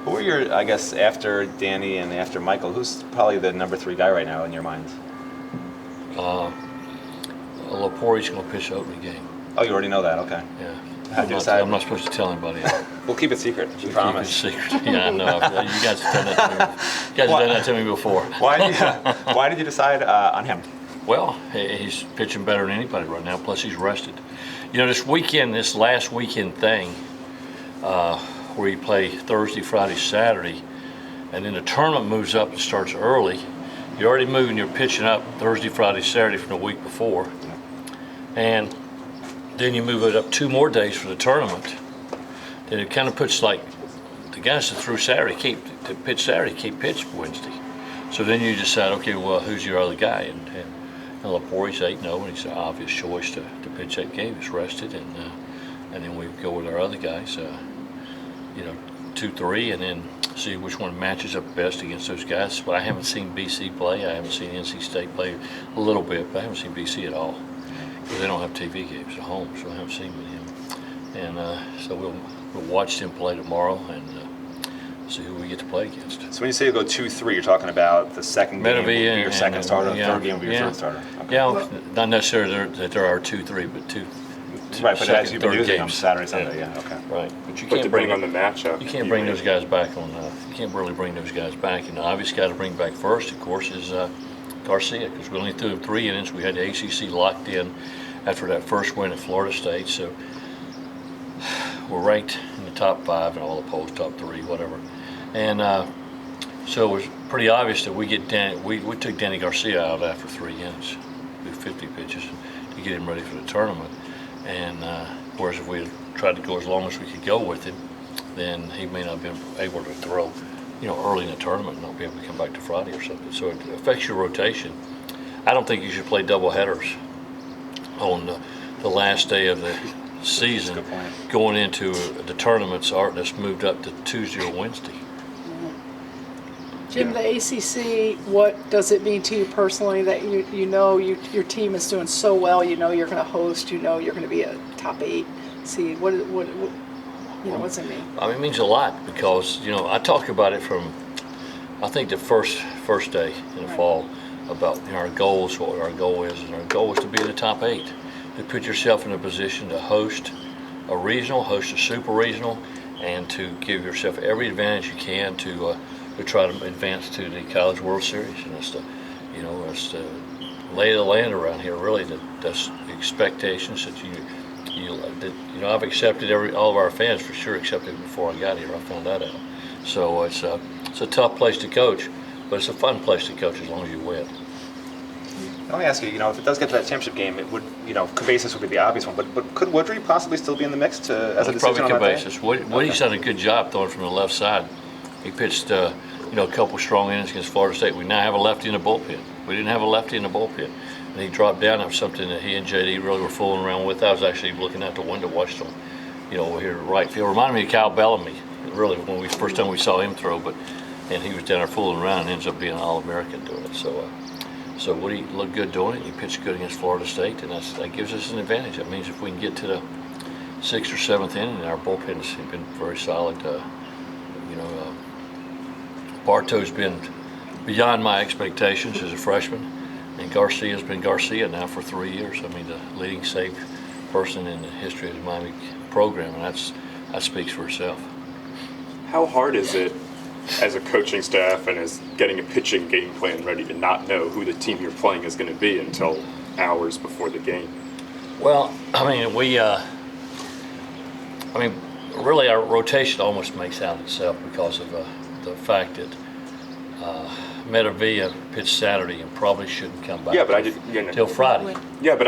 Who are your, I guess, after Danny and after Michael, who's probably the number 3 guy right now in your mind? Lapori's going to pitch the opening game. Oh, you already know that, okay. Yeah. I'm not supposed to tell anybody. We'll keep it secret, you promise. Keep it secret. Yeah, I know. You guys have done that to me. You guys have done that to me before. Why did you decide on him? Well, he's pitching better than anybody right now, plus he's rested. You know, this last weekend thing, where you play Thursday, Friday, Saturday, and then the tournament moves up and starts early. You're already moving, you're pitching up Thursday, Friday, Saturday from the week before. And then you move it up 2 more days for the tournament. Then it kind of puts like the guys that threw Saturday to pitch Saturday can't pitch Wednesday. So then you decide, okay, well, who's your other guy? And Lapori's 8-0, and he's an obvious choice to pitch that game. He's rested, and then we go with our other guys. 2-3, and then see which one matches up best against those guys. But I haven't seen BC play. I haven't seen NC State play a little bit, but I haven't seen BC at all because they don't have TV games at home, so I haven't seen with him. And so we'll watch them play tomorrow and see who we get to play against. So when you say you go 2-3, you're talking about the second game will be your second starter, the third game will be your third starter. Okay. Yeah, not necessarily that there are 2-3, but two. Right, but as you've been using them Saturday, Sunday, yeah, okay. Right, but you can't bring on the matchup. You can't bring those guys back on. You can't really bring those guys back. And the obvious guy to bring back first, of course, is Garcia, because we only threw him 3 innings. We had the ACC locked in after that first win at Florida State, so we're ranked in the top 5 in all the polls, top 3, whatever. And so it was pretty obvious that we get we took Danny Garcia out after 3 innings, 50 pitches, to get him ready for the tournament. And whereas if we had tried to go as long as we could go with him, then he may not have been able to throw, early in the tournament and not be able to come back to Friday or something. So it affects your rotation. I don't think you should play double headers on the last day of the season going into the tournaments that's moved up to Tuesday or Wednesday. Jim, the ACC, what does it mean to you personally that your team is doing so well? You're going to host. You're going to be a top 8 seed. What's it mean? I mean, it means a lot because I talk about it from I think the first day in the fall about our goals, what our goal is, and our goal is to be in the top 8. To put yourself in a position to host a regional, host a super regional, and to give yourself every advantage you can to try to advance to the College World Series, and that's the lay of the land around here. Really, that's the expectations that I've accepted. All of our fans for sure accepted before I got here. I found that out. So it's a tough place to coach, but it's a fun place to coach as long as you win. Let me ask you, if it does get to that championship game, it would, Cabezas would be the obvious one, but could Woodry possibly still be in the mix as a decision on that day? Probably Cabezas. Woody's done a good job throwing from the left side. He pitched, a couple strong innings against Florida State. We now have a lefty in the bullpen. We didn't have a lefty in the bullpen. And he dropped down. That was something that he and JD really were fooling around with. I was actually looking out the window, watched him, here at right field. Reminded me of Kyle Bellamy, really, when first time we saw him throw. And he was down there fooling around and ends up being an All-American doing it. So Woody looked good doing it. He pitched good against Florida State, and that gives us an advantage. That means if we can get to the 6th or 7th inning, our bullpen's been very solid. Bartow's been beyond my expectations as a freshman, and Garcia's been Garcia now for 3 years. I mean, the leading save person in the history of the Miami program, and that speaks for itself. How hard is it as a coaching staff and as getting a pitching game plan ready to not know who the team you're playing is going to be until hours before the game? Well, I mean, really our rotation almost makes out itself because of the fact that Metavilla pitched Saturday and probably shouldn't come back till Friday. Yeah, but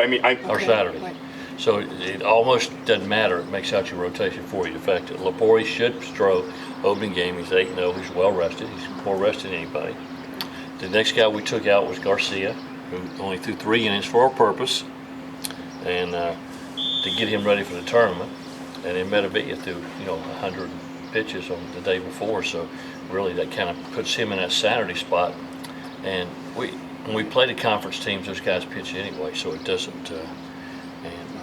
or Saturday. Right. So it almost doesn't matter. It makes out your rotation for you. The fact that Lapori should throw opening game. He's 8-0. He's well rested. He's more rested than anybody. The next guy we took out was Garcia, who only threw 3 innings for a purpose, and to get him ready for the tournament. And then Metavilla threw 100 pitches on the day before. So really that kind of puts him in that Saturday spot. And when we play the conference teams, those guys pitch anyway, so it doesn't. And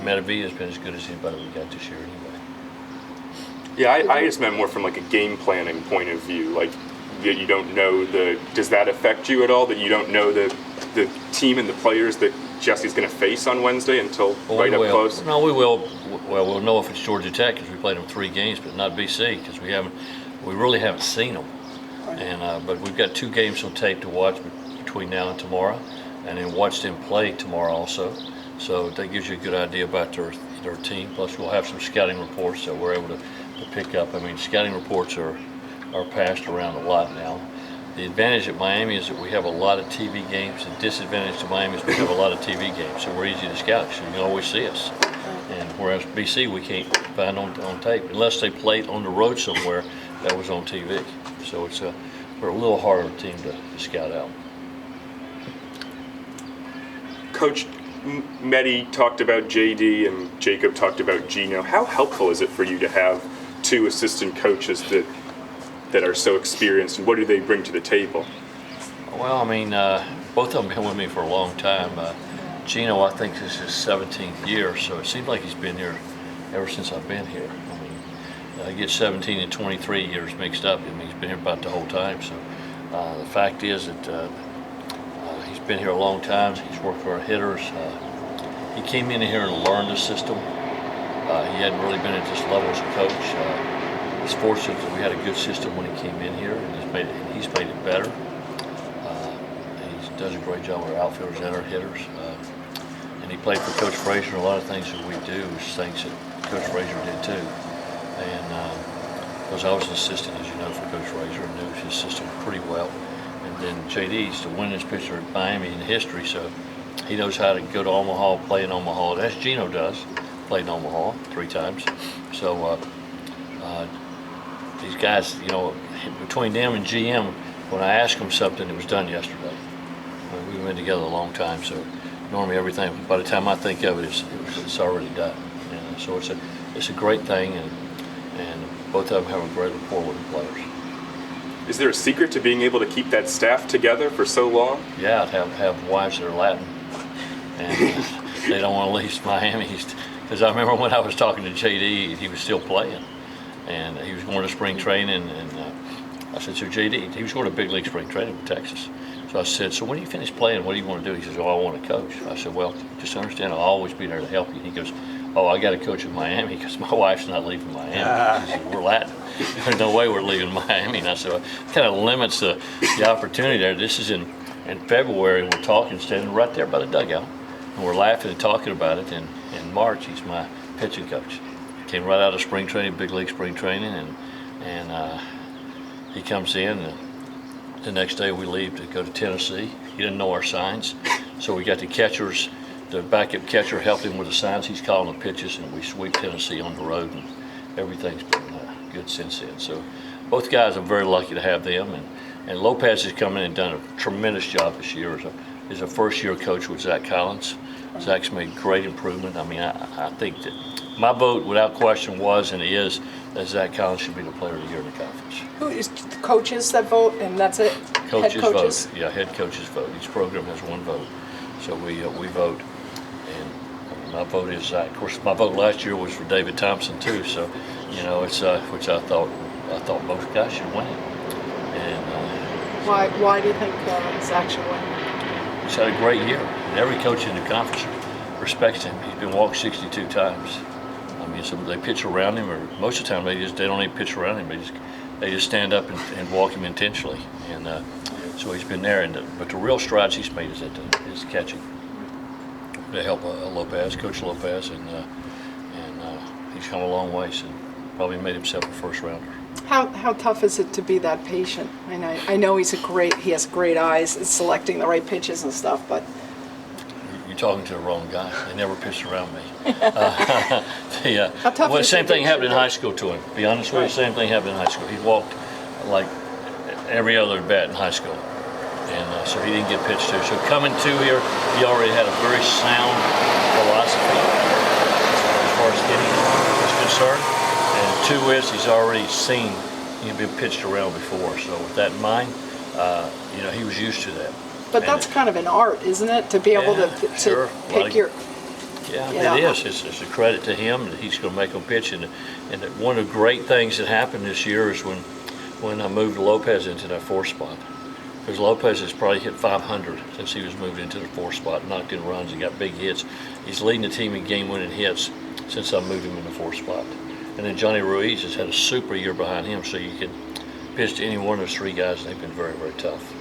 Metavilla's been as good as anybody we got this year anyway. Yeah, I just meant more from like a game planning point of view, like that you don't know does that affect you at all, that you don't know the team and the players that Jesse's going to face on Wednesday until right up close? No, we will. Well, we'll know if it's Georgia Tech because we played them 3 games, but not BC because we really haven't seen them. And but we've got 2 games on tape to watch between now and tomorrow, and then watch them play tomorrow also. So that gives you a good idea about their team. Plus, we'll have some scouting reports that we're able to pick up. I mean, scouting reports are passed around a lot now. The advantage at Miami is that we have a lot of TV games. The disadvantage to Miami is we have a lot of TV games, so we're easy to scout, so you can always see us. And whereas BC, we can't find on tape unless they played on the road somewhere that was on TV. So we're a little harder team to scout out. Coach, Mehdi talked about JD and Jacob talked about Gino. How helpful is it for you to have 2 assistant coaches that are so experienced, and what do they bring to the table? Well, I mean, both of them have been with me for a long time. Gino, I think this is his 17th year, so it seems like he's been here ever since I've been here. I mean, I get 17 and 23 years mixed up. I mean, he's been here about the whole time. So the fact is that he's been here a long time. He's worked for our hitters. He came in here and learned the system. He hadn't really been at this level as a coach. He's fortunate that we had a good system when he came in here, and he's made it better. He does a great job with our outfielders and our hitters. And he played for Coach Frazier. A lot of things that we do is things that Coach Frazier did too. And because I was an assistant, as you know, for Coach Frazier, and knew his system pretty well. And then JD's the winningest pitcher at Miami in history, so he knows how to go to Omaha, play in Omaha. That's Gino does. Played in Omaha 3 times. So these guys, you know, between them and GM, when I asked them something, it was done yesterday. We've been together a long time, so normally everything, by the time I think of it, it's already done. And so it's a great thing, and both of them have a great rapport with the players. Is there a secret to being able to keep that staff together for so long? Yeah, have wives that are Latin, and they don't want to leave Miami. Because I remember when I was talking to JD, he was still playing, and he was going to spring training, and I said, so JD, he was going to big league spring training in Texas. So I said, so when you finish playing, what do you want to do? He says, oh, I want to coach. I said, well, just understand, I'll always be there to help you. He goes, oh, I got to coach in Miami because my wife's not leaving Miami. He said, we're Latin. There's no way we're leaving Miami. And I said, well, it kind of limits the opportunity there. This is in February, and we're talking, standing right there by the dugout, and we're laughing and talking about it. And in March, he's my pitching coach. Came right out of spring training, big league spring training, and he comes in, and the next day we leave to go to Tennessee. He didn't know our signs, so we got the backup catcher helped him with the signs. He's calling the pitches, and we sweep Tennessee on the road, and everything's been good since then. So both guys, I'm very lucky to have them, and Lopez has come in and done a tremendous job this year as a first-year coach with Zach Collins. Zach's made great improvement. I mean, I think that my vote, without question, was and is that Zach Collins should be the player of the year in the conference. Who is the coaches that vote, and that's it? Coaches Head coaches? vote. Yeah, head coaches vote. Each program has 1 vote. So we vote, and my vote is Zach. Of course, my vote last year was for David Thompson too. So, you know, it's which I thought most guys should win it. And Why do you think Zach should win? he's had a great year. And every coach in the conference respects him. He's been walked 62 times. I mean, so they pitch around him, or most of the time they don't even pitch around him. They just stand up and walk him intentionally. And so he's been there. But the real strides he's made is catching. To help Lopez, Coach Lopez, and he's come a long way. So probably made himself a first rounder. How tough is it to be that patient? I know he has great eyes at selecting the right pitches and stuff, but You're talking to the wrong guy. They never pitched around me. How tough is same it thing to happened in shoot? high school to him. To be honest with you, Right. same thing happened in high school. He walked like every other bat in high school, and so he didn't get pitched to. So coming to here, he already had a very sound philosophy as far as hitting is concerned. And 2 is he's already seen been pitched around before. So with that in mind, he was used to that. But And that's kind of an art, isn't it? To be able Yeah, to sure. pick your. Yeah, Yeah. it is. It's a credit to him that he's going to make them pitch. And that one of the great things that happened this year is when I moved Lopez into that fourth spot. Because Lopez has probably hit 500 since he was moved into the fourth spot, knocked in runs and got big hits. He's leading the team in game-winning hits since I moved him in the fourth spot. And then Johnny Ruiz has had a super year behind him, so you can pitch to any one of those three guys, and they've been very, very tough.